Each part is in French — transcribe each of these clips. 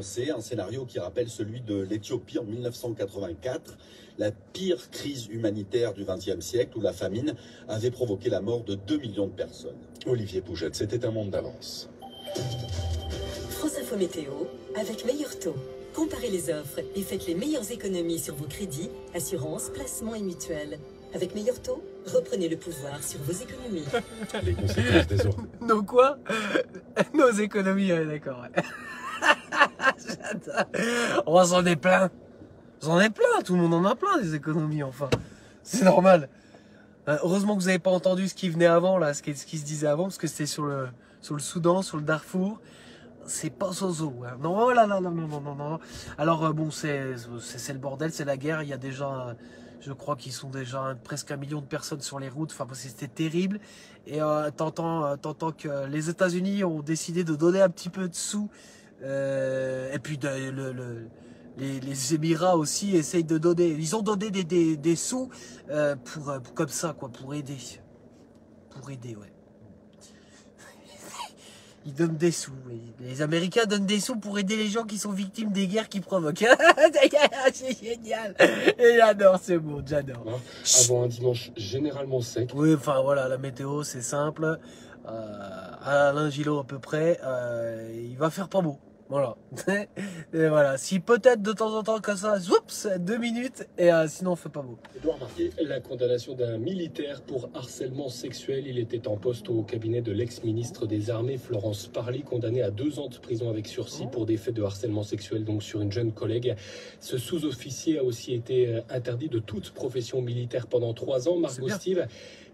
C'est un scénario qui rappelle celui de l'Éthiopie en 1984, la pire crise humanitaire du XXe siècle où la famine avait provoqué la mort de 2 millions de personnes. Olivier Pougette, c'était un monde d'avance. France Info Météo avec Meilleur Taux. Comparez les offres et faites les meilleures économies sur vos crédits, assurances, placements et mutuelles. Avec Meilleur Taux, reprenez le pouvoir sur vos économies. Les conséquences des eaux. Nos quoi? Nos économies, ouais, d'accord. Ouais. On s'en est plein. J'en ai plein, tout le monde en a plein des économies, enfin. C'est normal. Heureusement que vous n'avez pas entendu ce qui venait avant, là, ce qui se disait avant, parce que c'était sur le Soudan, sur le Darfour. C'est pas sozo. Hein. Non, voilà, non. Alors, bon, c'est le bordel, c'est la guerre. Il y a déjà, je crois qu'ils sont déjà presque 1 million de personnes sur les routes. Enfin, c'était terrible. Et t'entends que les États-Unis ont décidé de donner un petit peu de sous. Et puis les Émirats aussi essayent de donner. Ils ont donné des sous pour comme ça, quoi, pour aider. Pour aider, ouais. Ils donnent des sous. Les Américains donnent des sous pour aider les gens qui sont victimes des guerres qu'ils provoquent. C'est génial. Et j'adore ce mot, j'adore. Avant un dimanche généralement sec. Oui, enfin voilà, la météo, c'est simple. À Alain Gillot à peu près, il va faire pas beau. Voilà. Et voilà. Si peut-être de temps en temps comme ça, oups, 2 minutes, et sinon on fait pas beau. Édouard Marquet, la condamnation d'un militaire pour harcèlement sexuel. Il était en poste au cabinet de l'ex-ministre des Armées, Florence Parly, condamné à 2 ans de prison avec sursis pour des faits de harcèlement sexuel, donc sur une jeune collègue. Ce sous-officier a aussi été interdit de toute profession militaire pendant 3 ans. Margot Steve,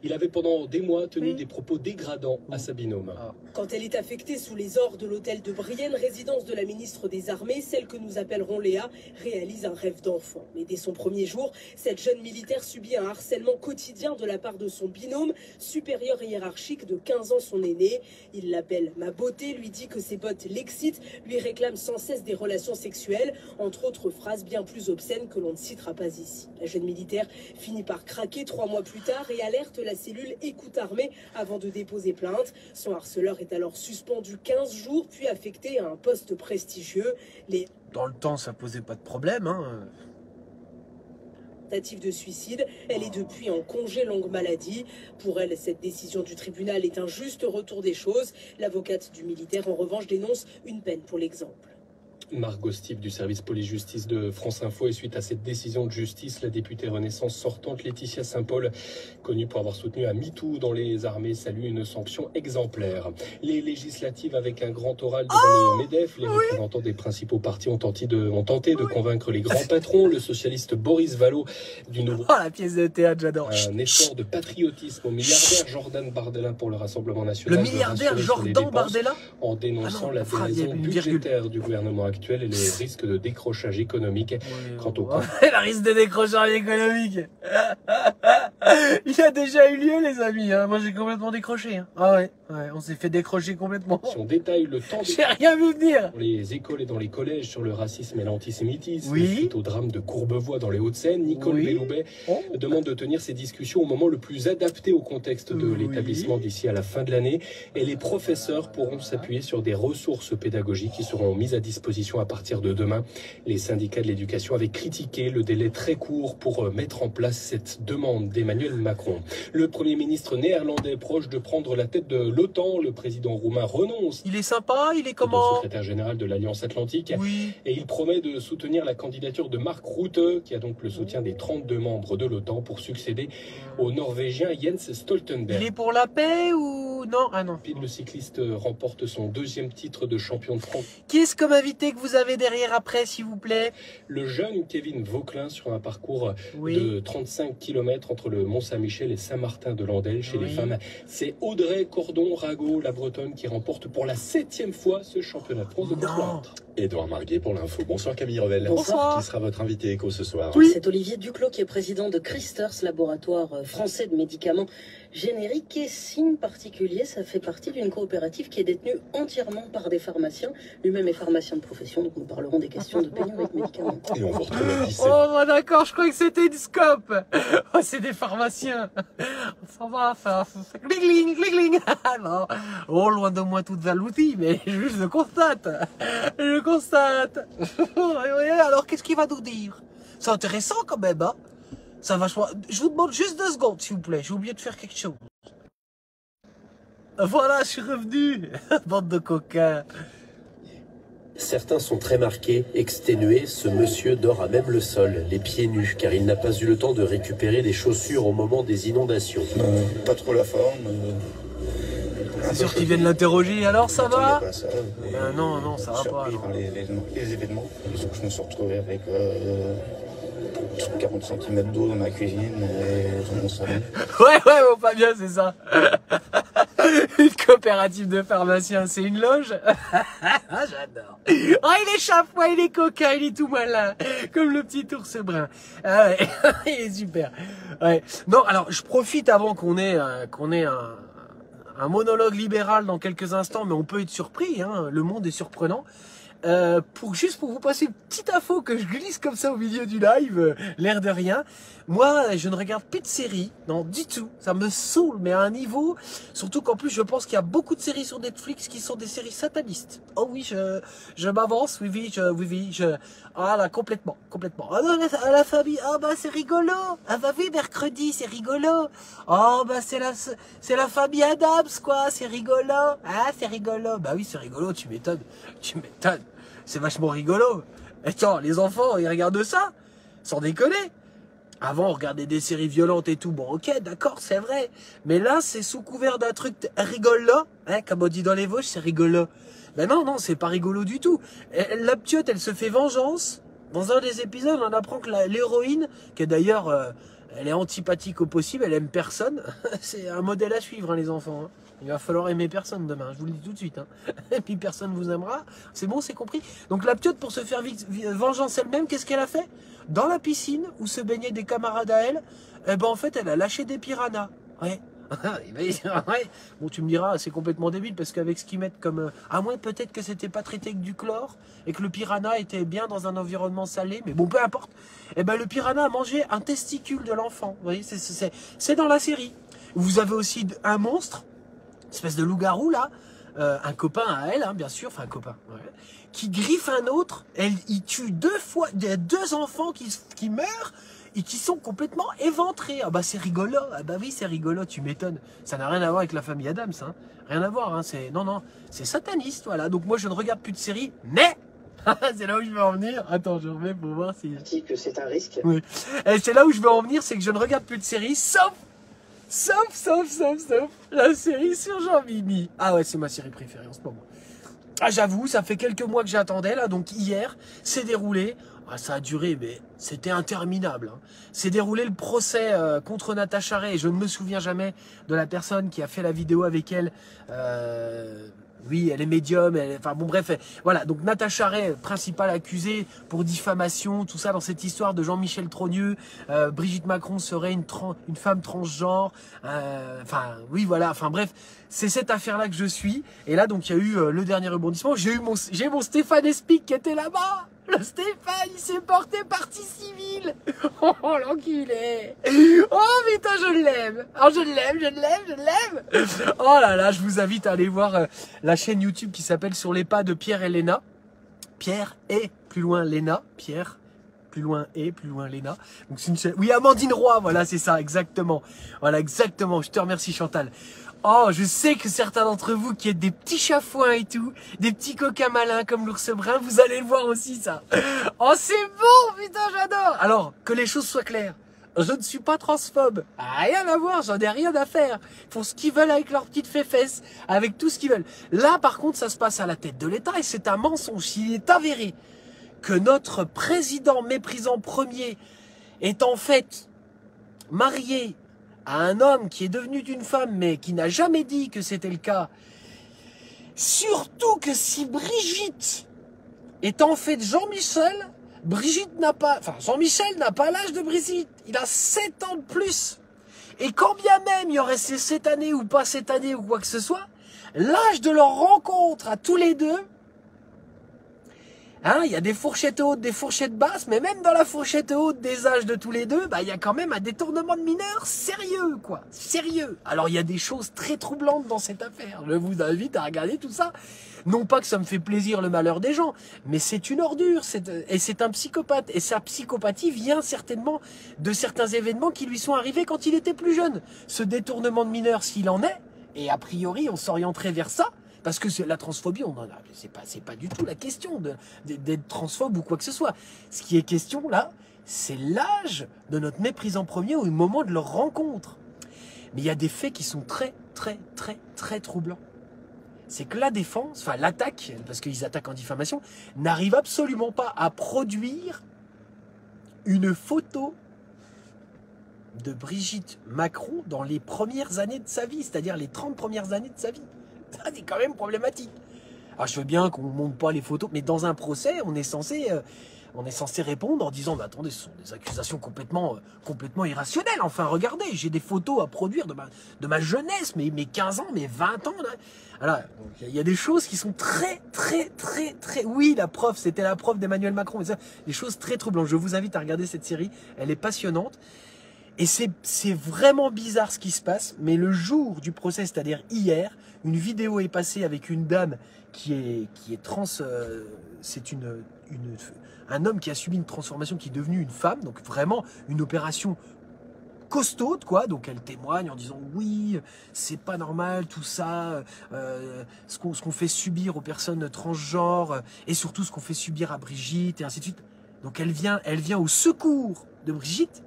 il avait pendant des mois tenu des propos dégradants à sa binôme. Quand elle est affectée sous les ors de l'hôtel de Brienne, résidence de la ministre des Armées, celle que nous appellerons Léa réalise un rêve d'enfant. Mais dès son premier jour, cette jeune militaire subit un harcèlement quotidien de la part de son binôme, supérieur hiérarchique de 15 ans son aîné. Il l'appelle ma beauté, lui dit que ses potes l'excitent, lui réclame sans cesse des relations sexuelles, entre autres phrases bien plus obscènes que l'on ne citera pas ici. La jeune militaire finit par craquer 3 mois plus tard et alerte la cellule Écoute Armée avant de déposer plainte. Son harceleur est alors suspendu 15 jours, puis affecté à un poste prestigieux. Dans le temps, ça posait pas de problème, hein. Tentative de suicide, elle est depuis en congé longue maladie. Pour elle, cette décision du tribunal est un juste retour des choses. L'avocate du militaire, en revanche, dénonce une peine pour l'exemple. Margot Steve du service police-justice de France Info. Et suite à cette décision de justice, la députée Renaissance sortante Laetitia Saint-Paul, connue pour avoir soutenu un MeToo dans les armées, salue une sanction exemplaire. Les législatives avec un grand oral devant le MEDEF, les représentants des principaux partis ont tenté de convaincre les grands patrons, le socialiste Boris Vallaud du nouveau... Oh, la pièce de théâtre, j'adore. Un effort de patriotisme au milliardaire Jordan Bardella pour le Rassemblement National. Le milliardaire Jordan Bardella, en dénonçant la déraison budgétaire du gouvernement actuel et les risques de décrochage économique. Quant au la risque de décrochage économique. Il a déjà eu lieu, les amis. Hein. Moi, j'ai complètement décroché. Hein. Ah ouais, on s'est fait décrocher complètement. Si on détaille le temps... J'ai rien vu venir. Dans les écoles et dans les collèges sur le racisme et l'antisémitisme, suite au drame de Courbevoie dans les Hauts-de-Seine, Nicole Belloubet demande de tenir ces discussions au moment le plus adapté au contexte de l'établissement d'ici à la fin de l'année. Et les professeurs pourront s'appuyer sur des ressources pédagogiques qui seront mises à disposition à partir de demain. Les syndicats de l'éducation avaient critiqué le délai très court pour mettre en place cette demande d'Emmanuel Macron. Le Premier ministre néerlandais proche de prendre la tête de l'OTAN, le président roumain renonce. Il est sympa, il est comment? Le secrétaire général de l'Alliance Atlantique. Et il promet de soutenir la candidature de Mark Rutte, qui a donc le soutien des 32 membres de l'OTAN pour succéder au Norvégien Jens Stoltenberg. Il est pour la paix ou non? Ah non. Le cycliste remporte son 2e titre de champion de France. Qui est-ce comme invité que vous avez derrière après, s'il vous plaît? Le jeune Kevin Vauquelin sur un parcours de 35 km entre le Mont-Saint-Michel et Saint-Martin-de-Landelle. Chez les femmes, c'est Audrey Cordon-Rago, la Bretonne, qui remporte pour la 7e fois ce championnat de France de course. Édouard Marguet pour l'info. Bonsoir Camille Revel. Bonsoir. Qui sera votre invité éco ce soir? C'est Olivier Duclos qui est président de Christers, laboratoire français de médicaments génériques. Et signe particulier, ça fait partie d'une coopérative qui est détenue entièrement par des pharmaciens. Lui-même est pharmacien de profession, donc nous parlerons des questions de pénurie de médicaments. Et on vous retrouve à 17. Oh, bah d'accord, je croyais que c'était une scope. Oh, c'est des pharmaciens. Ça va, ça gling, gling, gling. Non. Oh, loin de moi toute l'outil, mais je constate. constate. Oui, alors, qu'est-ce qu'il va nous dire? C'est intéressant quand même, hein. Ça va vachement... Je vous demande juste 2 secondes, s'il vous plaît. J'ai oublié de faire quelque chose. Voilà, je suis revenu. Bande de coquins. Certains sont très marqués, exténués. Ce monsieur dort à même le sol, les pieds nus, car il n'a pas eu le temps de récupérer les chaussures au moment des inondations. Pas trop la forme. C'est sûr qu'ils viennent l'interroger, alors ça va? Pas ça, Non, non, ça va pas. Surpris par les événements. Je me suis retrouvé avec 40 cm d'eau dans ma cuisine et dans mon salon. Ouais, bon, pas bien, c'est ça. Une coopérative de pharmaciens, c'est une loge. Ah, j'adore. Oh, il est chafouin, il est coquin, il est tout malin. Comme le petit ours brun. Ah ouais, il est super. Ouais. Non, alors, je profite avant qu'on ait un monologue libéral dans quelques instants, mais on peut être surpris, hein. Le monde est surprenant. Juste pour vous passer une petite info que je glisse comme ça au milieu du live, l'air de rien. Moi, je ne regarde plus de séries, non, du tout. Ça me saoule, mais à un niveau, surtout qu'en plus, je pense qu'il y a beaucoup de séries sur Netflix qui sont des séries satanistes. Oh oui, je m'avance, oui, ah là, complètement. Ah non, la famille, ah bah c'est rigolo. Ah bah oui, mercredi, c'est rigolo. Oh bah c'est la famille Adams, quoi, c'est rigolo. Ah, c'est rigolo. Bah oui, c'est rigolo, tu m'étonnes. C'est vachement rigolo. Et tiens, les enfants, ils regardent ça, sans déconner. Avant, on regardait des séries violentes et tout. Bon, ok, d'accord, c'est vrai. Mais là, c'est sous couvert d'un truc rigolo. Hein, comme on dit dans les Vosges, c'est rigolo. Ben non, c'est pas rigolo du tout. La ptiote, elle se fait vengeance. Dans un des épisodes, on apprend que l'héroïne, qui est d'ailleurs, elle est antipathique au possible, elle aime personne. C'est un modèle à suivre, hein, les enfants. Hein. Il va falloir aimer personne demain, je vous le dis tout de suite. Hein. Et puis personne vous aimera. C'est bon, c'est compris. Donc la ptiote, pour se faire vengeance elle-même, qu'est-ce qu'elle a fait? Dans la piscine, où se baignaient des camarades à elle, eh ben en fait, elle a lâché des piranhas. Ouais. Ouais. Bon, tu me diras, c'est complètement débile, parce qu'avec ce qu'ils mettent comme... à moins peut-être que c'était pas traité avec du chlore, et que le piranha était bien dans un environnement salé, mais bon, peu importe. Eh ben le piranha a mangé un testicule de l'enfant. Vous voyez, c'est dans la série. Vous avez aussi un monstre, espèce de loup-garou là, un copain à elle, hein, bien sûr, enfin un copain, ouais, qui griffe un autre, il tue 2 fois, il y a 2 enfants qui meurent et qui sont complètement éventrés. Ah bah c'est rigolo, ah bah oui c'est rigolo, tu m'étonnes. Ça n'a rien à voir avec la famille Adams, hein. Rien à voir, hein. Non, c'est sataniste, voilà. Donc moi je ne regarde plus de séries, mais c'est là où je veux en venir. Attends, je remets pour voir si... que c'est un risque. Oui. Et c'est là où je veux en venir, c'est que je ne regarde plus de séries, sauf la série sur Jean-Mimi. Ah ouais, c'est ma série préférée en ce moment. Ah, j'avoue, ça fait quelques mois que j'attendais, là, donc hier, c'est déroulé. Ah, ça a duré, mais c'était interminable. Hein. C'est déroulé le procès contre Natacha Ray, et je ne me souviens jamais de la personne qui a fait la vidéo avec elle. Oui, elle est médium, enfin bon bref, voilà, donc Natacha Ray, principale accusée pour diffamation, tout ça dans cette histoire de Jean-Michel Trogneux, Brigitte Macron serait une femme transgenre, enfin oui voilà, enfin bref, c'est cette affaire-là que je suis, et là donc il y a eu le dernier rebondissement, j'ai mon Stéphane Espic qui était là-bas. Le Stéphane, il s'est porté partie civile. Oh, l'enculé. Oh, putain, je l'aime. Oh, je l'aime. Oh là là, je vous invite à aller voir la chaîne YouTube qui s'appelle Sur les pas de Pierre et Léna. Pierre et plus loin Léna. Pierre, plus loin et plus loin Léna. Donc c'est une chaîne... Oui, Amandine Roy, voilà, c'est ça, exactement. Voilà, exactement. Je te remercie, Chantal. Oh, je sais que certains d'entre vous qui êtes des petits chafouins et tout, des petits coquins malins comme l'ours brun, vous allez le voir aussi ça. Oh, c'est bon, putain, j'adore. Alors, que les choses soient claires, je ne suis pas transphobe. Rien à voir, j'en ai rien à faire. Ils font ce qu'ils veulent avec leurs petites fesses, avec tout ce qu'ils veulent. Là, par contre, ça se passe à la tête de l'État et c'est un mensonge. Il est avéré que notre président méprisant premier est en fait marié à un homme qui est devenu d'une femme, mais qui n'a jamais dit que c'était le cas. Surtout que si Brigitte est en fait Jean-Michel, Jean-Michel n'a pas l'âge de Brigitte. Il a 7 ans de plus. Et quand bien même il y aurait ces 7 années ou pas cette année ou quoi que ce soit, l'âge de leur rencontre à tous les deux, hein, il y a des fourchettes hautes, des fourchettes basses, mais même dans la fourchette haute des âges de tous les deux, bah, il y a quand même un détournement de mineurs sérieux, quoi. Sérieux. Alors, il y a des choses très troublantes dans cette affaire. Je vous invite à regarder tout ça. Non pas que ça me fait plaisir le malheur des gens, mais c'est une ordure, et c'est un psychopathe. Et sa psychopathie vient certainement de certains événements qui lui sont arrivés quand il était plus jeune. Ce détournement de mineurs, s'il en est, et a priori on s'orienterait vers ça, parce que la transphobie, c'est pas du tout la question d'être transphobe ou quoi que ce soit. Ce qui est question là, c'est l'âge de notre méprise en premier au moment de leur rencontre. Mais il y a des faits qui sont très, très, très, très troublants. C'est que la défense, enfin l'attaque, parce qu'ils attaquent en diffamation, n'arrive absolument pas à produire une photo de Brigitte Macron dans les premières années de sa vie, c'est-à-dire les 30 premières années de sa vie. Ça, c'est quand même problématique. Alors, je veux bien qu'on ne montre pas les photos, mais dans un procès, on est censé répondre en disant, bah, attendez, ce sont des accusations complètement irrationnelles. Enfin, regardez, j'ai des photos à produire de ma jeunesse, mes 15 ans, mes 20 ans. Là. Alors, il y a des choses qui sont très, très, très, très... Oui, la prof, c'était la prof d'Emmanuel Macron. Mais ça, des choses très troublantes. Je vous invite à regarder cette série. Elle est passionnante. Et c'est vraiment bizarre ce qui se passe. Mais le jour du procès, c'est-à-dire hier, une vidéo est passée avec une dame qui est trans... c'est un homme qui a subi une transformation, qui est devenu une femme. Donc vraiment une opération costaude, quoi. Donc elle témoigne en disant oui, c'est pas normal tout ça, ce qu'on fait subir aux personnes transgenres, et surtout ce qu'on fait subir à Brigitte, et ainsi de suite. Donc elle vient au secours de Brigitte.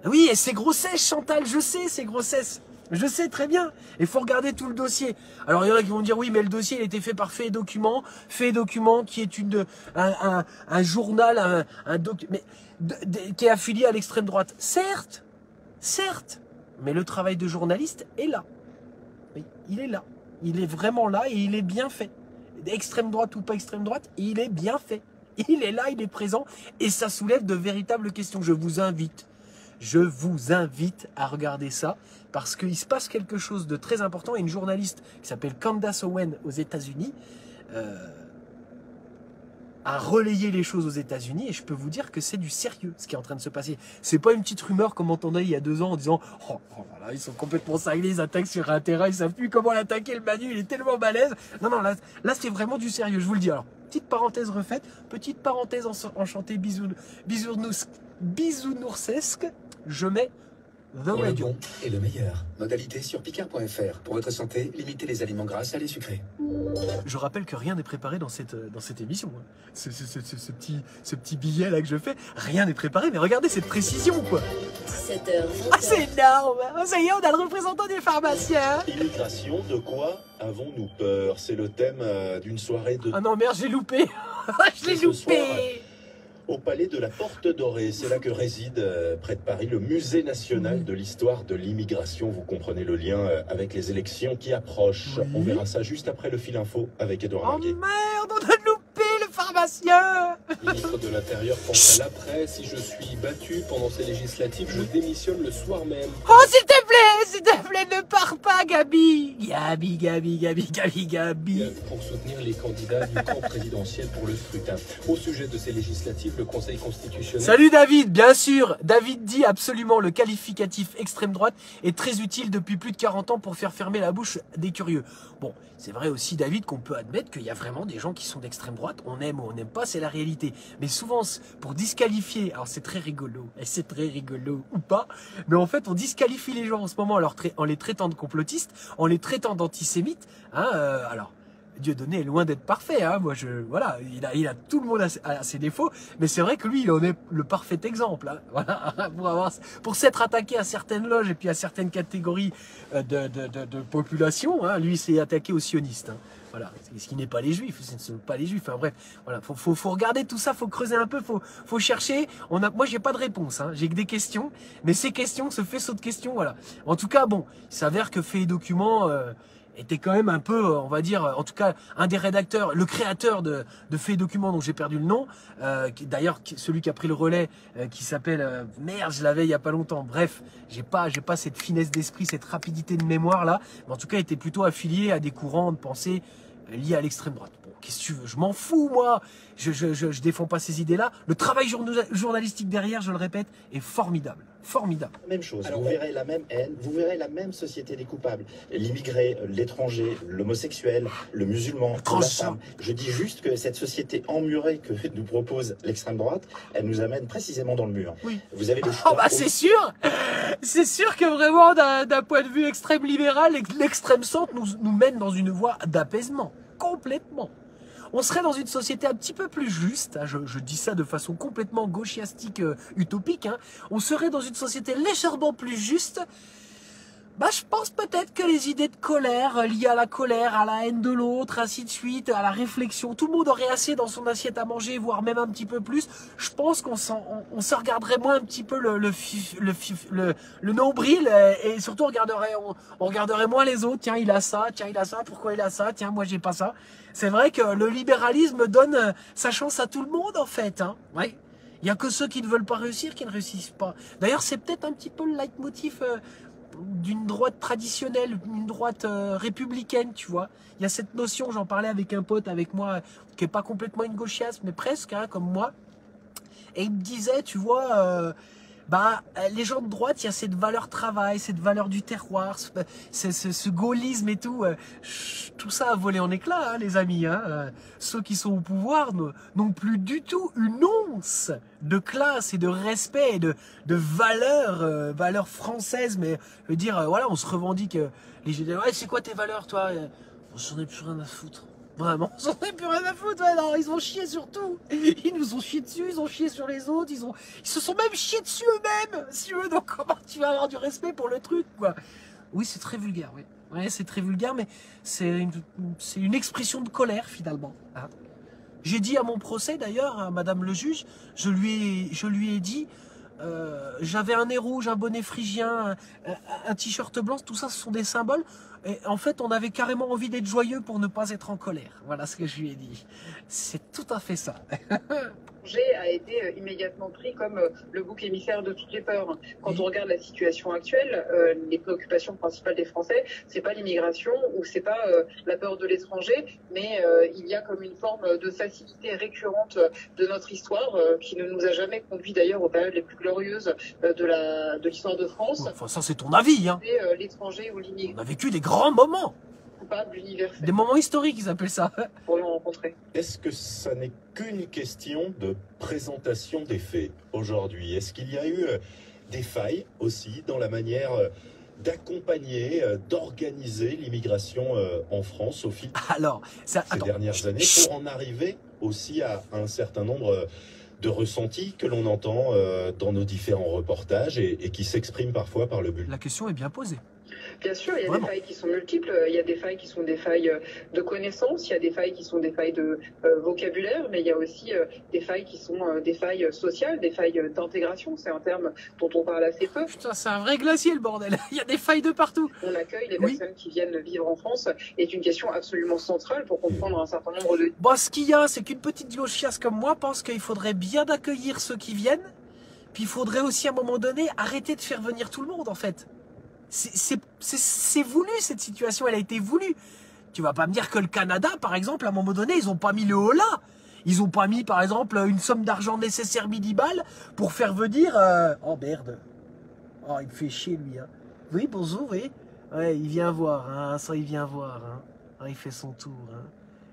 Oui, et ses grossesses, Chantal, je sais, ses grossesses. Je sais très bien. Il faut regarder tout le dossier. Alors, il y en a qui vont dire, oui, mais le dossier, il a été fait par Fait et Document. Fait et Document, qui est un journal, qui est affilié à l'extrême droite. Certes, mais le travail de journaliste est là. Oui, il est là. Il est vraiment là et il est bien fait. Extrême droite ou pas extrême droite, il est bien fait. Il est là, il est présent et ça soulève de véritables questions. Je vous invite à regarder ça parce qu'il se passe quelque chose de très important. Et une journaliste qui s'appelle Candace Owen aux États-Unis a relayé les choses aux États-Unis et je peux vous dire que c'est du sérieux ce qui est en train de se passer. C'est pas une petite rumeur comme on entendait il y a 2 ans en disant oh voilà, ils sont complètement cinglés, ils attaquent sur un terrain, ils savent plus comment l'attaquer, le Manu il est tellement balèze. Non, là c'est vraiment du sérieux, je vous le dis. Alors, petite parenthèse refaite, petite parenthèse enchantée, bisounoursesque, je mets The Pour le Radio. bon et le meilleur. Modalité sur picard.fr. Pour votre santé, limitez les aliments gras, salés, sucrés. Je rappelle que rien n'est préparé dans cette émission. Hein. Ce petit billet là que je fais, rien n'est préparé, mais regardez cette précision quoi. 17h. Ah c'est énorme. Ça y est, on a le représentant des pharmaciens. Immigration, de quoi avons-nous peur? C'est le thème d'une soirée de... Ah non merde, j'ai loupé. Je l'ai Ce soir, loupé. au palais de la Porte Dorée. C'est là que réside, près de Paris, le musée national de l'histoire de l'immigration. Vous comprenez le lien avec les élections qui approchent. Oui. On verra ça juste après le fil info avec Edouard Oh Marguet. merde, on a loupé le pharmacien. Ministre de l'Intérieur pense à l'après. Si je suis battu pendant ces législatives, je démissionne le soir même. Oh s'il te plaît, ne pars pas Gabi. Gabi. Pour soutenir les candidats du camp présidentiel pour le scrutin. Au sujet de ces législatives, le Conseil constitutionnel... Salut David, bien sûr. David dit absolument le qualificatif extrême droite est très utile depuis plus de 40 ans pour faire fermer la bouche des curieux. Bon, c'est vrai aussi David qu'on peut admettre qu'il y a vraiment des gens qui sont d'extrême droite, on aime ou on n'aime pas, c'est la réalité. Mais souvent, pour disqualifier, alors c'est très rigolo ou pas, mais en fait on disqualifie les gens en ce moment en les traitant de complotistes, en les traitant d'antisémites, hein, alors... Dieudonné est loin d'être parfait, hein. Moi voilà, il a tout le monde à ses défauts, mais c'est vrai que lui il en est le parfait exemple, hein. Voilà, pour s'être attaqué à certaines loges et puis à certaines catégories de population, hein. Lui il s'est attaqué aux sionistes, hein. Voilà, ce qui n'est pas les juifs, ce ne sont pas les juifs, enfin bref, voilà, faut regarder tout ça, faut creuser un peu, faut chercher. Moi j'ai pas de réponse, hein. J'ai que des questions, mais ces questions se faisceau de questions, voilà. En tout cas, bon, il s'avère que Fait et Document était quand même un peu, on va dire, en tout cas, un des rédacteurs, le créateur de Fait et Document, dont j'ai perdu le nom, d'ailleurs, celui qui a pris le relais, qui s'appelle, merde, je l'avais il y a pas longtemps, bref, j'ai pas cette finesse d'esprit, cette rapidité de mémoire là, mais en tout cas, il était plutôt affilié à des courants de pensée liées à l'extrême droite. Bon, qu'est-ce que tu veux? Je m'en fous, moi. Je défends pas ces idées-là. Le travail journalistique derrière, je le répète, est formidable. Formidable. Même chose, vous verrez la même haine, vous verrez la même société des coupables. L'immigré, l'étranger, l'homosexuel, le musulman, la femme. Je dis juste que cette société emmurée que nous propose l'extrême droite, elle nous amène précisément dans le mur. Oui. Vous avez le choix. Oh bah c'est sûr. C'est sûr que vraiment, d'un point de vue extrême libéral, l'extrême centre nous mène dans une voie d'apaisement. Complètement. On serait dans une société un petit peu plus juste, hein, je dis ça de façon complètement gauchiastique, utopique, hein. On serait dans une société légèrement plus juste. Bah, je pense peut-être que les idées de colère, liées à la haine de l'autre, ainsi de suite, à la réflexion, tout le monde aurait assez dans son assiette à manger, voire même un petit peu plus. Je pense qu'on se regarderait moins un petit peu le nombril, et surtout on regarderait moins les autres. Tiens, il a ça, pourquoi il a ça, tiens, moi j'ai pas ça. C'est vrai que le libéralisme donne sa chance à tout le monde, en fait, hein. Ouais. Il y a que ceux qui ne veulent pas réussir qui ne réussissent pas. D'ailleurs, c'est peut-être un petit peu le leitmotiv d'une droite traditionnelle, une droite républicaine, tu vois. Il y a cette notion, j'en parlais avec un pote avec moi, qui est pas complètement une gauchiaste, mais presque, hein, comme moi. Et il me disait, tu vois, les gens de droite, il y a cette valeur travail, cette valeur du terroir, ce gaullisme et tout. Tout ça a volé en éclats, hein, les amis. Hein. Ceux qui sont au pouvoir n'ont plus du tout une once de classe et de respect et de valeurs françaises. Mais je veux dire, voilà, on se revendique. Les gens disent, ouais, c'est quoi tes valeurs, toi? J'en ai plus rien à foutre. Vraiment, j'en ai plus rien à foutre. Ouais, non, ils ont chié sur tout. Ils nous ont chié dessus, ils ont chié sur les autres, ils se sont même chiés dessus eux-mêmes. Si eux, donc comment tu vas avoir du respect pour le truc, quoi? Oui, c'est très vulgaire, oui. Ouais, c'est très vulgaire, mais c'est une expression de colère, finalement. Hein. J'ai dit à mon procès, d'ailleurs, à madame le juge, je lui ai dit, j'avais un nez rouge, un bonnet phrygien, un t-shirt blanc, tout ça, ce sont des symboles. Et en fait, on avait carrément envie d'être joyeux pour ne pas être en colère. Voilà ce que je lui ai dit. C'est tout à fait ça. A été immédiatement pris comme le bouc émissaire de toutes les peurs. Quand on regarde la situation actuelle, les préoccupations principales des Français, c'est pas l'immigration ou c'est pas la peur de l'étranger, mais il y a comme une forme de facilité récurrente de notre histoire qui ne nous a jamais conduit d'ailleurs aux périodes les plus glorieuses de l'histoire de France. Enfin, ça c'est ton avis, hein. L'étranger ou l'immigré. On a vécu des grands moments. Universel. Des moments historiques, ils appellent ça. Pourrions rencontrer. Est-ce que ça n'est qu'une question de présentation des faits aujourd'hui? Est-ce qu'il y a eu des failles aussi dans la manière d'accompagner, d'organiser l'immigration en France au fil ces dernières années pour en arriver aussi à un certain nombre de ressentis que l'on entend dans nos différents reportages et qui s'expriment parfois par le bulletin? La question est bien posée. Bien sûr, il y a des failles qui sont multiples. Il y a des failles qui sont des failles de connaissance, il y a des failles qui sont des failles de vocabulaire, mais il y a aussi des failles qui sont des failles sociales, des failles d'intégration. C'est un terme dont on parle assez peu. Putain, c'est un vrai glacier, le bordel. Il y a des failles de partout. On accueille les personnes qui viennent vivre en France est une question absolument centrale pour comprendre un certain nombre de... Bon, ce qu'il y a, c'est qu'une petite gauchiasse comme moi pense qu'il faudrait bien accueillir ceux qui viennent, puis il faudrait aussi à un moment donné arrêter de faire venir tout le monde, en fait. C'est voulu, cette situation, elle a été voulue. Tu vas pas me dire que le Canada, par exemple, à un moment donné, ils ont pas mis le holà. Ils ont pas mis, par exemple, une somme d'argent nécessaire minimale pour faire venir... Oh merde. Oh, il me fait chier, lui. Hein. Oui, bonjour, oui. Ouais, il vient voir, hein. Ça, il vient voir. Hein. Ah, il fait son tour. Hein.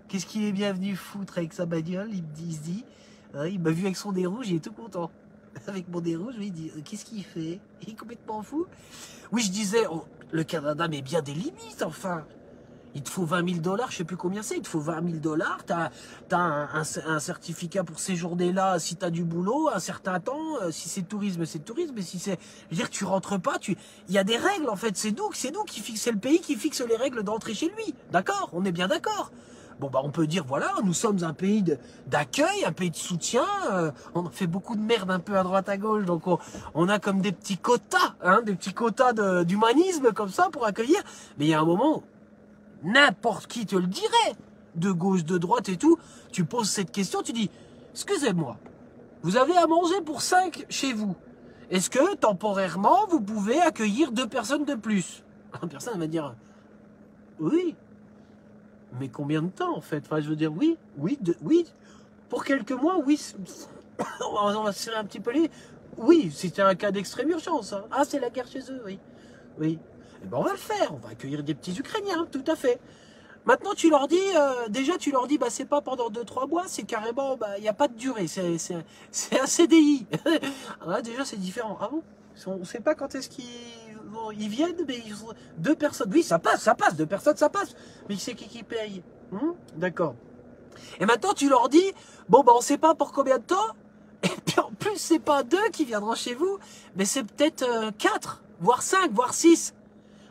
Qu'est-ce qu'il est bien venu foutre avec sa bagnole? Il se dit... il m'a vu avec son nez rouge, il est tout content. Avec mon nez rouge, il dit, qu'est-ce qu'il fait? Il est complètement fou. Oui, je disais, le Canada met bien des limites, enfin. Il te faut 20 000 $, je sais plus combien c'est, il te faut 20 000 $, t'as un certificat pour séjourner là si t'as du boulot, un certain temps, si c'est tourisme, mais si c'est... Je veux dire, tu rentres pas, il y a des règles, en fait, c'est nous qui fixons, c'est le pays qui fixe les règles d'entrée chez lui. D'accord? On est bien d'accord. Bon, bah, on peut dire, voilà, nous sommes un pays d'accueil, un pays de soutien. On fait beaucoup de merde un peu à droite à gauche, donc on a comme des petits quotas, hein, des petits quotas d'humanisme comme ça pour accueillir. Mais il y a un moment, n'importe qui te le dirait, de gauche, de droite et tout. Tu poses cette question, tu dis, excusez-moi, vous avez à manger pour 5 chez vous. Est-ce que, temporairement, vous pouvez accueillir 2 personnes de plus? La personne va dire, oui. Mais combien de temps, en fait? Enfin, je veux dire, oui. Pour quelques mois, oui. On va se serrer un petit peu les... Oui, c'était un cas d'extrême urgence. Hein. Ah, c'est la guerre chez eux, oui. Oui. Eh ben, on va le faire. On va accueillir des petits Ukrainiens, tout à fait. Maintenant, tu leur dis, déjà, tu leur dis, bah, c'est pas pendant 2-3 mois, c'est carrément, bah, il n'y a pas de durée, c'est un CDI. Là, déjà, c'est différent. Ah bon? On ne sait pas quand est-ce qu'ils viennent, mais ils sont 2 personnes. Oui, ça passe, 2 personnes, ça passe. Mais c'est qui paye? D'accord. Et maintenant, tu leur dis, bon, bah, on ne sait pas pour combien de temps. Et puis, en plus, c'est pas 2 qui viendront chez vous, mais c'est peut-être 4, voire 5, voire 6.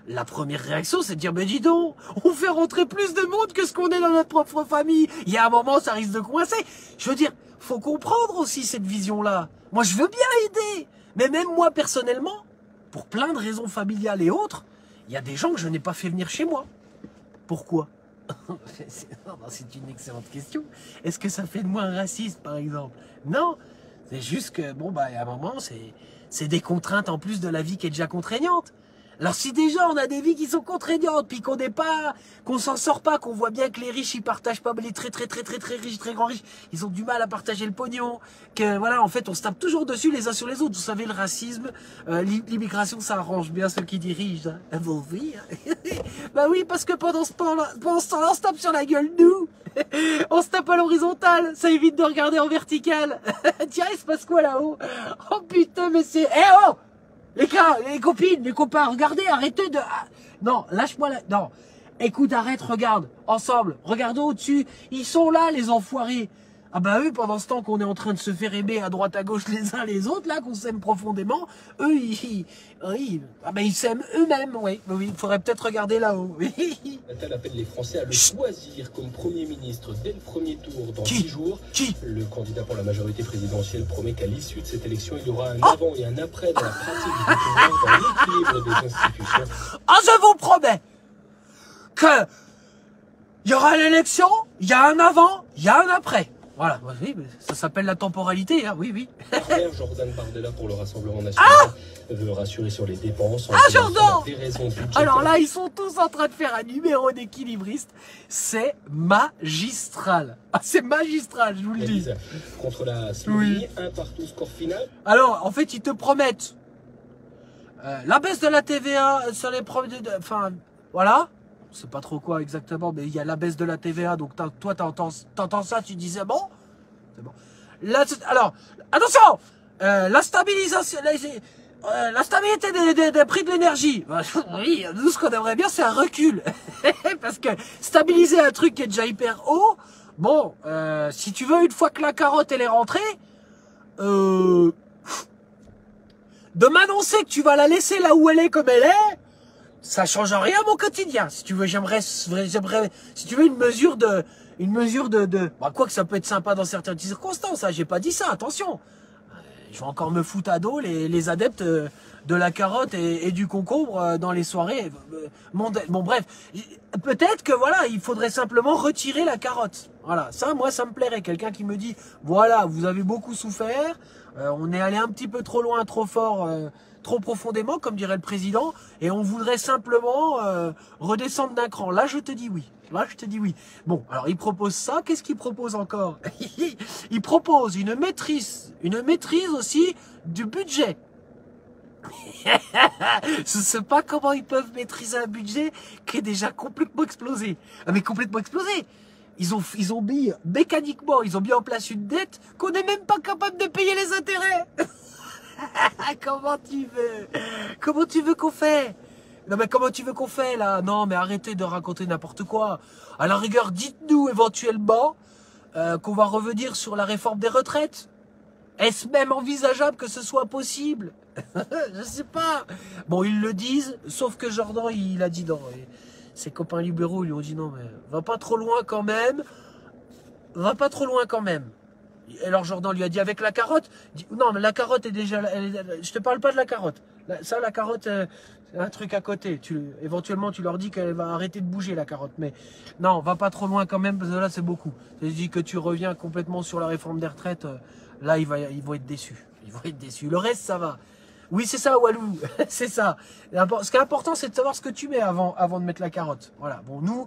La première réaction, c'est de dire, mais dis donc, on fait rentrer plus de monde que ce qu'on est dans notre propre famille. Il y a un moment, ça risque de coincer. Je veux dire, faut comprendre aussi cette vision-là. Moi, je veux bien aider. Mais même moi, personnellement, pour plein de raisons familiales et autres, il y a des gens que je n'ai pas fait venir chez moi. Pourquoi? C'est une excellente question. Est-ce que ça fait de moi un raciste, par exemple? Non. C'est juste que, bon, bah, à un moment, c'est des contraintes en plus de la vie qui est déjà contraignante. Alors si déjà on a des vies qui sont contraignantes, puis qu'on s'en sort pas, qu'on voit bien que les riches ils partagent pas, mais les très riches, très grands riches, ils ont du mal à partager le pognon, que voilà, en fait on se tape toujours dessus les uns sur les autres. Vous savez, le racisme, l'immigration, ça arrange bien ceux qui dirigent, hein, vos vies. Hein. Bah oui, parce que pendant ce temps-là, on se tape sur la gueule, nous. On se tape à l'horizontale, ça évite de regarder en vertical. Tiens, il se passe quoi là-haut? Oh putain, mais c'est... Eh oh! Les gars, les copines, les copains, regardez, arrêtez de... Non, lâche-moi là... Non, écoute, arrête, regarde, ensemble, regardons au-dessus. Ils sont là, les enfoirés. Ah bah eux, pendant ce temps qu'on est en train de se faire aimer à droite à gauche les uns les autres, là, qu'on s'aime profondément, eux, ils s'aiment eux-mêmes, oui. Oui, il faudrait peut-être regarder là-haut. Nathalie appelle les Français à le choisir comme Premier ministre dès le premier tour dans 10 jours. Le candidat pour la majorité présidentielle promet qu'à l'issue de cette élection, il y aura un avant et un après dans la pratique du pouvoir, dans l'équilibre des institutions. Ah, je vous promets que il y aura l'élection, il y a un avant, il y a un après. Voilà, oui, ça s'appelle la temporalité, hein, oui. Frère Jordan Bardella pour le Rassemblement national veut rassurer sur les dépenses. Jordan! Des raisons budgétaires. Alors là, ils sont tous en train de faire un numéro d'équilibriste. C'est magistral. Ah, c'est magistral, je vous le dis. Contre la Slovénie, 1-1 score final. Alors, en fait, ils te promettent la baisse de la TVA sur les produits... Enfin, voilà. Je sais pas trop quoi exactement, mais il y a la baisse de la TVA, donc toi t'entends ça, tu disais bon, c'est bon. Là, alors, attention, la stabilisation, la stabilité des prix de l'énergie. Oui, nous ce qu'on aimerait bien, c'est un recul, parce que stabiliser un truc qui est déjà hyper haut, bon, si tu veux, une fois que la carotte elle est rentrée, de m'annoncer que tu vas la laisser là où elle est comme elle est. Ça change rien à mon quotidien. Si tu veux, j'aimerais, si tu veux, une mesure de, bah, quoi que ça peut être sympa dans certaines circonstances, hein, j'ai pas dit ça, attention. Je vais encore me foutre à dos les adeptes de la carotte et du concombre dans les soirées. Bon, bref. Peut-être que voilà, il faudrait simplement retirer la carotte. Voilà. Ça, moi, ça me plairait. Quelqu'un qui me dit, voilà, vous avez beaucoup souffert, on est allé un petit peu trop loin, trop fort, trop profondément, comme dirait le président, et on voudrait simplement redescendre d'un cran. Là, je te dis oui. Là, je te dis oui. Bon, alors il propose ça. Qu'est-ce qu'il propose encore? Il propose une maîtrise aussi du budget. Je ne sais pas comment ils peuvent maîtriser un budget qui est déjà complètement explosé. Ah, mais complètement explosé. Ils ont mis mécaniquement, ils ont mis en place une dette qu'on n'est même pas capable de payer les intérêts. Comment tu veux qu'on fait? Non mais comment tu veux qu'on fait là? Non mais arrêtez de raconter n'importe quoi. À la rigueur, dites-nous éventuellement qu'on va revenir sur la réforme des retraites. Est-ce même envisageable que ce soit possible? Je sais pas. Bon, ils le disent, sauf que Jordan, il a dit non. Ses copains libéraux lui ont dit non mais va pas trop loin quand même. Va pas trop loin quand même. Alors Jordan lui a dit avec la carotte. Non mais la carotte est déjà... je te parle pas de la carotte. Ça, la carotte, c'est un truc à côté. Éventuellement, tu leur dis qu'elle va arrêter de bouger, la carotte. Mais non, va pas trop loin quand même, parce que là, c'est beaucoup. Je dis que tu reviens complètement sur la réforme des retraites. Là, ils vont être déçus. Ils vont être déçus. Le reste, ça va. Oui, c'est ça, Walou. C'est ça. Ce qui est important, c'est de savoir ce que tu mets avant de mettre la carotte. Voilà. Bon, nous,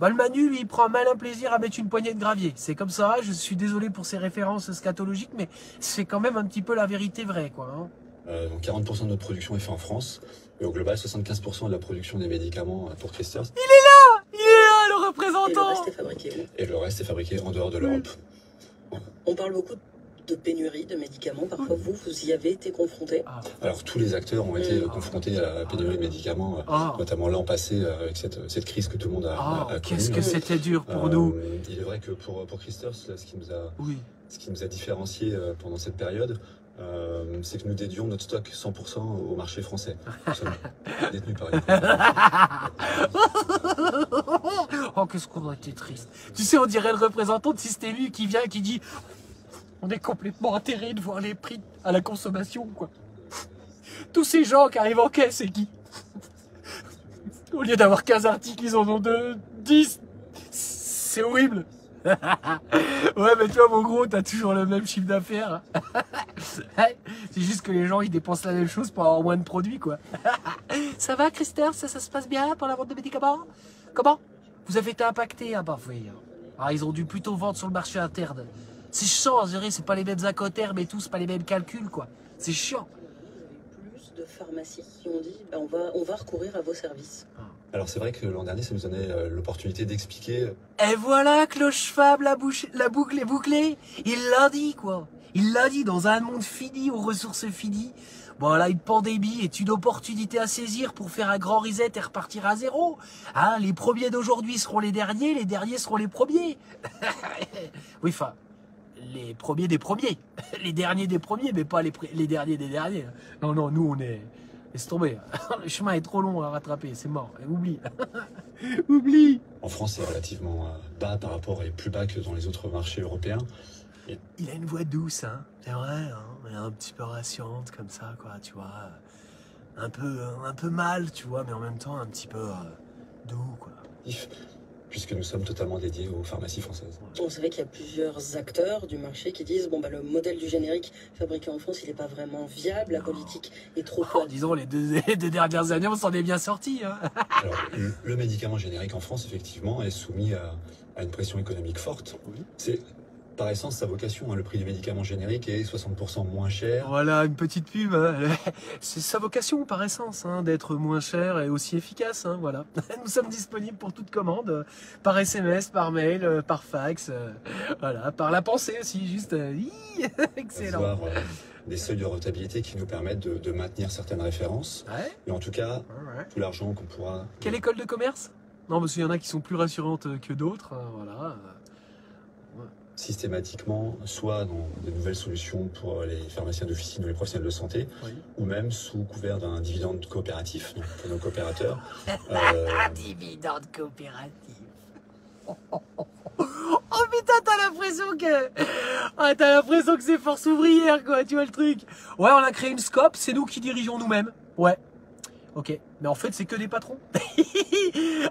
Bah, le Manu, lui, il prend un malin plaisir à mettre une poignée de gravier. C'est comme ça, je suis désolé pour ces références scatologiques, mais c'est quand même un petit peu la vérité vraie, quoi. Hein. Donc 40% de notre production est faite en France, et au global, 75% de la production des médicaments pour Christers. Il est là, le représentant. Et le reste est fabriqué où? Et le reste est fabriqué en dehors de l'Europe. On parle beaucoup de pénurie de médicaments. Parfois, vous y avez été confronté? Alors, tous les acteurs ont été confrontés à la pénurie de médicaments, notamment l'an passé, avec cette crise que tout le monde a connue. Qu'est-ce que c'était dur pour nous. Il est vrai que pour Christers, ce qui nous a différenciés pendant cette période, c'est que nous dédions notre stock 100% au marché français. Nous sommes détenus par les Oh, qu'est-ce qu'on a été triste. Tu sais, on dirait le représentant de Système U qui vient et qui dit on est complètement atterré de voir les prix à la consommation, quoi. Tous ces gens qui arrivent en caisse et qui, au lieu d'avoir 15 articles, ils en ont 10. C'est horrible. Ouais, mais toi, mon gros, t'as toujours le même chiffre d'affaires. C'est juste que les gens, ils dépensent la même chose pour avoir moins de produits, quoi. Ça va, Christers? Ça se passe bien pour la vente de médicaments? Comment? Vous avez été impacté? Ah bah oui. Ah, ils ont dû plutôt vendre sur le marché interne. C'est chiant, je dirais, c'est pas les mêmes incoterms et tout, c'est pas les mêmes calculs, quoi. C'est chiant. Plus de pharmacies qui ont dit, on va recourir à vos services. Alors c'est vrai que l'an dernier, ça nous donnait l'opportunité d'expliquer... Et voilà que le cheval, la boucle est bouclée. Il l'a dit, quoi. Il l'a dit, dans un monde fini, aux ressources finies. Bon, là, une pandémie est une opportunité à saisir pour faire un grand reset et repartir à zéro. Hein, les premiers d'aujourd'hui seront les derniers seront les premiers. Oui, enfin, les premiers des premiers. Les derniers des premiers, mais pas les derniers des derniers. Non, non, nous, on est... Laisse tomber. Le chemin est trop long à rattraper, c'est mort. Oublie. Oublie. En France, c'est relativement bas par rapport et plus bas que dans les autres marchés européens. Il a une voix douce, hein. C'est vrai, hein. Elle est un petit peu rassurante comme ça, quoi, tu vois. Un peu mal, tu vois, mais en même temps un petit peu doux, quoi. Puisque nous sommes totalement dédiés aux pharmacies françaises. On savait qu'il y a plusieurs acteurs du marché qui disent bon, le modèle du générique fabriqué en France, il n'est pas vraiment viable, la politique est trop forte. Disons, les deux dernières années, on s'en est bien sortis. Hein. Alors, le médicament générique en France, effectivement, est soumis à une pression économique forte. Oui. C'est par essence sa vocation. Hein. Le prix du médicament générique est 60% moins cher. Voilà, une petite pub. Hein. C'est sa vocation par essence, hein, d'être moins cher et aussi efficace. Hein, voilà. Nous sommes disponibles pour toute commande, par SMS, par mail, par fax, voilà, par la pensée aussi, juste. Excellent. Avoir, des seuils de rentabilité qui nous permettent de maintenir certaines références. Ouais. Et en tout cas, tout l'argent qu'on pourra... Quelle école de commerce? Non, parce qu'il y en a qui sont plus rassurantes que d'autres. Voilà. Systématiquement, soit dans des nouvelles solutions pour les pharmaciens d'officine ou les professionnels de santé, ou même sous couvert d'un dividende coopératif, donc pour nos coopérateurs. Dividende coopératif. Oh putain, t'as l'impression que c'est force ouvrière, quoi, tu vois le truc. Ouais, on a créé une scope, c'est nous qui dirigeons nous-mêmes. Ouais. Ok, mais en fait, c'est que des patrons.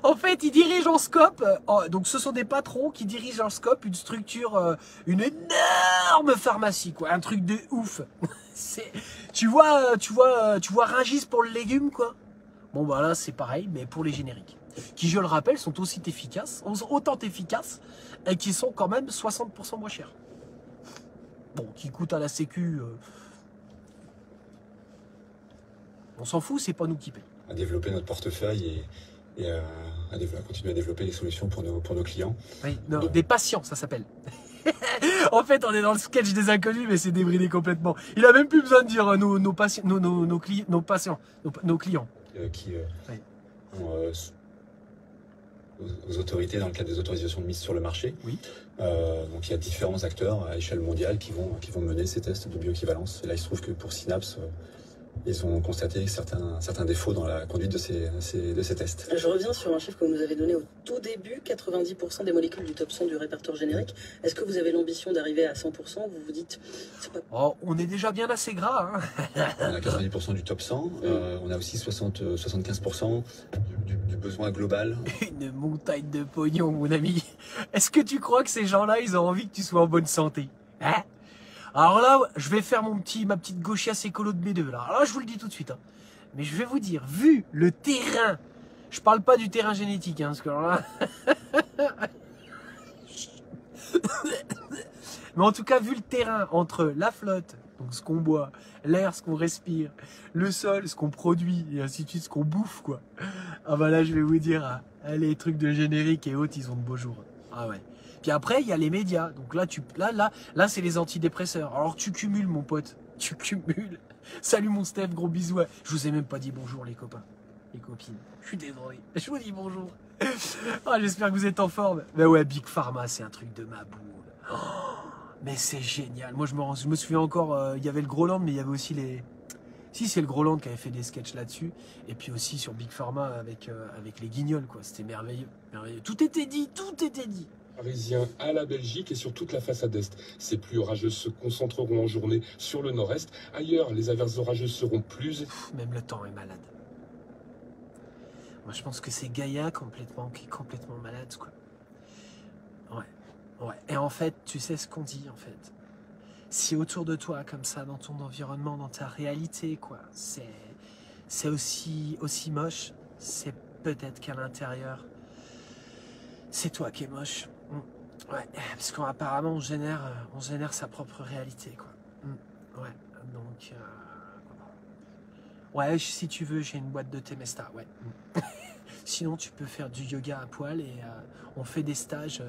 En fait, ils dirigent en scope. Donc, ce sont des patrons qui dirigent en scope une structure, une énorme pharmacie, quoi. Un truc de ouf. Tu vois Rungis pour le légume, quoi. Bon, bah là, c'est pareil, mais pour les génériques. Qui, je le rappelle, sont autant efficaces et qui sont quand même 60% moins chers. Bon, qui coûtent à la sécu... On s'en fout, c'est pas nous qui payons. À développer notre portefeuille et à continuer à développer les solutions pour nos clients. Oui, non, des patients, ça s'appelle. En fait, on est dans le sketch des inconnus, mais c'est débridé complètement. Il a même plus besoin de dire nos patients, nos clients. Qui ont aux autorités dans le cadre des autorisations de mise sur le marché. Oui. Donc il y a différents acteurs à échelle mondiale qui vont mener ces tests de bioéquivalence. Et là, il se trouve que pour Synapse, ils ont constaté certains défauts dans la conduite de ces tests. Je reviens sur un chiffre que vous nous avez donné au tout début, 90% des molécules du top 100 du répertoire générique. Est-ce que vous avez l'ambition d'arriver à 100%? Vous vous dites... Pas... Oh, on est déjà bien assez gras. Hein. On a 90% du top 100, on a aussi 75% du besoin global. Une montagne de pognon, mon ami. Est-ce que tu crois que ces gens-là, ils ont envie que tu sois en bonne santé? Hein? Alors là, je vais faire ma petite gauchiasse écolo de B2 là. Alors là, je vous le dis tout de suite. Hein. Mais je vais vous dire, vu le terrain, je parle pas du terrain génétique, hein, parce que alors là, Mais en tout cas, vu le terrain entre la flotte, donc ce qu'on boit, l'air, ce qu'on respire, le sol, ce qu'on produit, et ainsi de suite, ce qu'on bouffe, quoi. Ah bah là, je vais vous dire, les trucs de générique et autres, ils ont de beaux jours. Ah ouais. Puis après, il y a les médias. Donc là, là c'est les antidépresseurs. Alors tu cumules, mon pote. Tu cumules. Salut mon Steph, gros bisous. Je vous ai même pas dit bonjour, les copains. Les copines. Je suis désolé. Je vous dis bonjour. Ah, j'espère que vous êtes en forme. Mais ouais, Big Pharma, c'est un truc de ma boule. Oh, mais c'est génial. Moi, je me souviens encore, il y avait le Groland, mais il y avait aussi les... Si, c'est le Groland qui avait fait des sketchs là-dessus. Et puis aussi sur Big Pharma avec les Guignols, quoi. C'était merveilleux. Merveilleux. Tout était dit, tout était dit. Parisien à la Belgique et sur toute la façade est. Ces pluies orageuses se concentreront en journée sur le nord-est. Ailleurs, les averses orageuses seront plus... Même le temps est malade. Moi, je pense que c'est Gaïa qui est complètement malade, quoi. Ouais. Et en fait, tu sais ce qu'on dit, en fait. Si autour de toi, comme ça, dans ton environnement, dans ta réalité, quoi, c'est aussi moche, c'est peut-être qu'à l'intérieur, c'est toi qui es moche. Ouais, parce qu'apparemment, on génère sa propre réalité, quoi. Ouais, donc... Ouais, si tu veux, j'ai une boîte de Temesta, ouais. Sinon, tu peux faire du yoga à poil et on fait des stages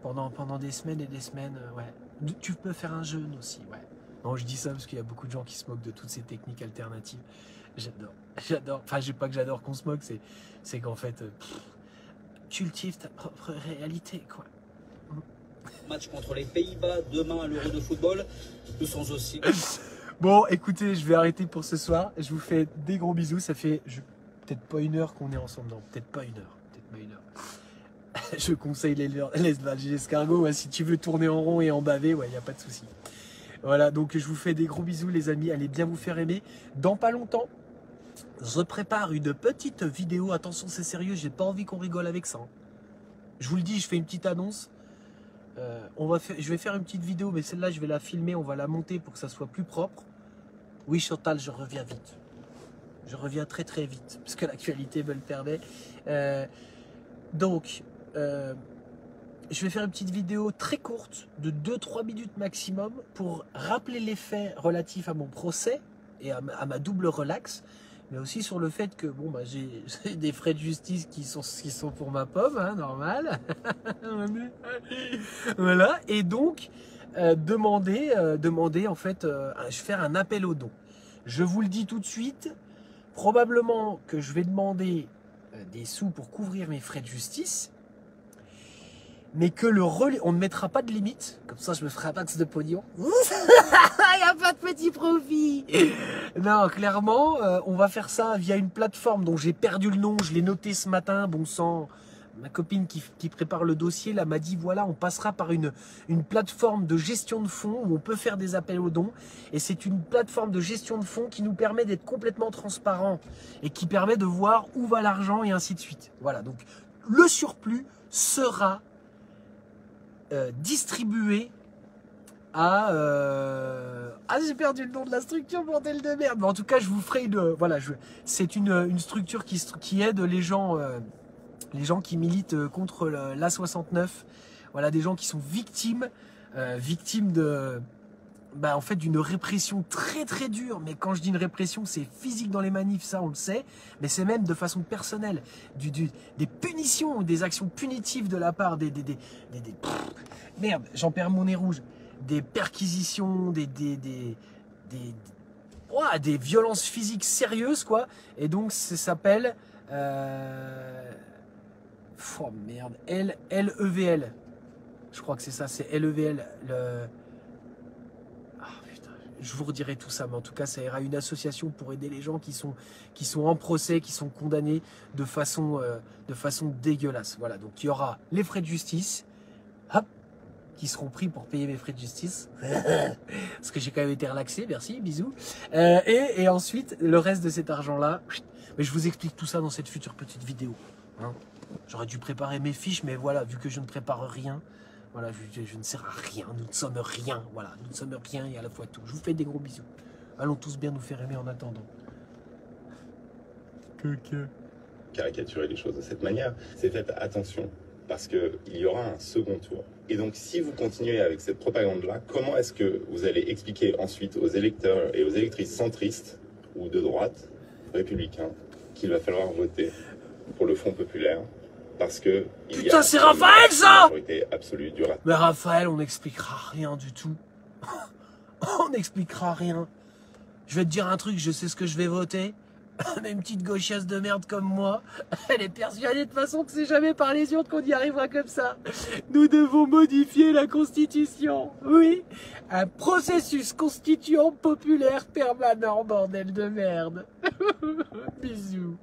pendant des semaines et des semaines, ouais. Tu peux faire un jeûne aussi, ouais. Non, je dis ça parce qu'il y a beaucoup de gens qui se moquent de toutes ces techniques alternatives. J'adore. Enfin, pas que j'adore qu'on se moque, c'est qu'en fait, cultive ta propre réalité, quoi. Match contre les Pays-Bas, demain à l'Euro de football. Nous sommes aussi... Bon, écoutez, je vais arrêter pour ce soir. Je vous fais des gros bisous. Ça fait peut-être pas 1 heure qu'on est ensemble. Non, peut-être pas 1 heure. Je conseille les escargots. Ouais, si tu veux tourner en rond et en baver, ouais, il n'y a pas de souci. Voilà, donc je vous fais des gros bisous, les amis. Allez bien vous faire aimer. Dans pas longtemps, je prépare une petite vidéo. Attention, c'est sérieux. J'ai pas envie qu'on rigole avec ça. Je vous le dis, je fais une petite annonce. Je vais faire une petite vidéo, mais celle-là, je vais la filmer, on va la monter pour que ça soit plus propre. Oui, Chantal, je reviens vite. Je reviens très très vite, parce que l'actualité me le permet. Donc, je vais faire une petite vidéo très courte, de 2-3 minutes maximum, pour rappeler les faits relatifs à mon procès et à ma double relax. Mais aussi sur le fait que bon, bah, j'ai des frais de justice qui sont pour ma pomme, hein, normal. Voilà, et donc demander en fait, faire un appel aux dons. Je vous le dis tout de suite, probablement que je vais demander des sous pour couvrir mes frais de justice, mais que on ne mettra pas de limite, comme ça je me ferai un max de pognon. Il n'y a pas de petit profit. Non, clairement, on va faire ça via une plateforme dont j'ai perdu le nom, je l'ai noté ce matin, bon sang. Ma copine qui prépare le dossier là m'a dit voilà, on passera par une plateforme de gestion de fonds où on peut faire des appels aux dons, et c'est une plateforme de gestion de fonds qui nous permet d'être complètement transparent et qui permet de voir où va l'argent et ainsi de suite. Voilà, donc le surplus sera distribué à... Ah, j'ai perdu le nom de la structure, bordel de merde. Mais en tout cas, je vous ferai une... Voilà, c'est une structure qui aide les gens qui militent contre l'A69. Voilà, des gens qui sont victimes de... Bah, en fait, d'une répression très très dure. Mais quand je dis une répression, c'est physique dans les manifs, ça on le sait. Mais c'est même de façon personnelle. Des punitions, des actions punitives de la part merde, j'en perds mon nez rouge. Des perquisitions, des violences physiques sérieuses, quoi. Et donc, ça s'appelle... Oh merde, LEVL. Je crois que c'est ça, c'est LEVL. Je vous redirai tout ça, mais en tout cas, ça ira une association pour aider les gens qui sont en procès, qui sont condamnés de façon dégueulasse. Voilà, donc il y aura les frais de justice, hop, qui seront pris pour payer mes frais de justice, parce que j'ai quand même été relaxé, merci, bisous. Et ensuite, le reste de cet argent-là, mais je vous explique tout ça dans cette future petite vidéo. Hein. J'aurais dû préparer mes fiches, mais voilà, vu que je ne prépare rien, voilà, je ne sers à rien, nous ne sommes rien, voilà, nous ne sommes rien et à la fois tout. Je vous fais des gros bisous. Allons tous bien nous faire aimer en attendant. Caricaturer les choses de cette manière, c'est faites attention. parce qu'il y aura un second tour. Et donc, si vous continuez avec cette propagande-là, comment est-ce que vous allez expliquer ensuite aux électeurs et aux électrices centristes ou de droite, républicains, qu'il va falloir voter pour le Front populaire parce que putain, c'est Raphaël, ça! Majorité absolue du Mais Raphaël, on n'expliquera rien du tout. On n'expliquera rien. Je vais te dire un truc, je sais ce que je vais voter. Mais une petite gauchiasse de merde comme moi, elle est persuadée de toute façon que c'est jamais par les urnes qu'on y arrivera comme ça. Nous devons modifier la Constitution. Oui, un processus constituant populaire permanent, bordel de merde. Bisous.